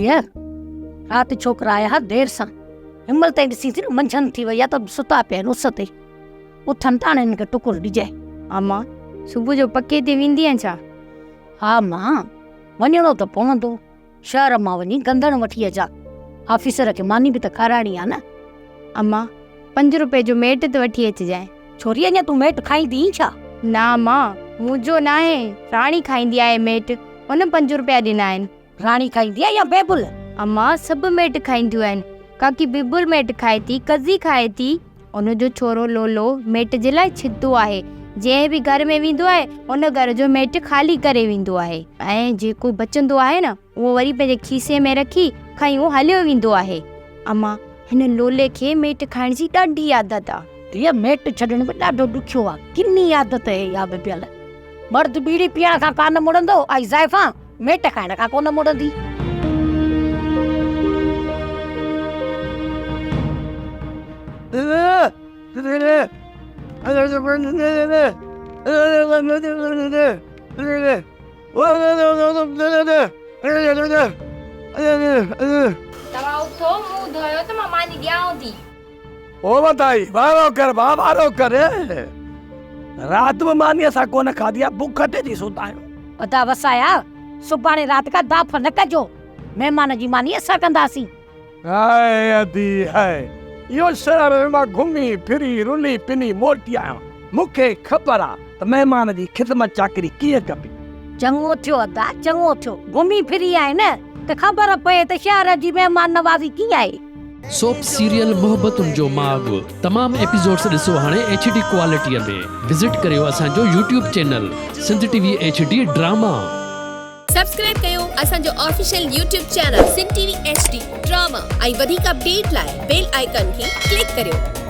धीअ, राति छोकिरा आया हा देर सां, हिमल ताईं ॾिसी थी न मंझंदि थी वई आहे त सुता पिया आहिनि उस ते, उथनि था हिननि खे टुकुर ॾिजाए। अम्मा सुबुह जो पके ते वेंदी आहियां छा? हा मां, वञिणो त पवंदो, शहर मां वञी गंदड़ वठी अचां, ऑफिसर खे मानी बि त खाराइणी आहे न। अम्मा 5 रुपए जो मेट त वठी अचिजांइ। छोरी अञा तूं मेट खाईंदी छा? ना मां, मुंहिंजो न आहे, राणी खाईंदी आहे मेट, हुन 5 रुपया ॾिना आहिनि। राणी खाईंदी आहे या बेबुल? अम्मा सभु मेट खाईंदियूं आहिनि, काकी बिबुल मेट खाए थी, कज़ी खाए थी, उनजो छोरो लोलो मेट जे लाइ छितो आहे, जंहिं बि घर में वेंदो आहे उन घर जो मेट ख़ाली करे वेंदो आहे, ऐं जेको बचंदो आहे न उहो वरी पंहिंजे खीसे में रखी खई उहो हलियो वेंदो आहे। अम्मा हिन लोले खे मेट खाइण जी ॾाढी आदत आहे। धीअ मेट छॾण बि ॾाढो ॾुखियो आहे, किनी आदत आहे इहा बि पियल। मर्द बीड़ी पीअण खां कान मुड़ंदो, ऐं ज़ाइफ़ा मेट खाइण खां कोन मुड़ंदी। तव्हां उथो, मुंहुं धोयो त मां मानी ॾियांव थी। ओ बताई वारो कर रात में मानी असा कोन खाधी आहे, बुख ते जी सुता आहियूं। वदा वसाया, सुभाणे राति का दाफ़ न कजो, महिमान जी मानी असां कंदासीं। हाय अदी हाय, इहो शहर में घुमी फिरी रुली पिनी मोटी आहियां, मूंखे ख़बर आहे त महिमान जी ख़िदमत चाकरी कीअं कबी। चङो थियो अदा, चङो थियो, घुमी फिरी आहे न त ख़बर पए त शहर जी महिमान नवाज़ी कीअं आहे। सोप सीरियल मोहब्बतुनि जो माग तमाम एपिसोड्स ॾिसो हाणे HD क्वालिटीअ में। विजिट करियो असांजो YouTube channel Sindh TV HD drama. Subscribe कयो असांजो official YouTube channel Sindh TV HD drama ऐं वधीक अपडेट लाइ बेल आइकन खे क्लिक करियो।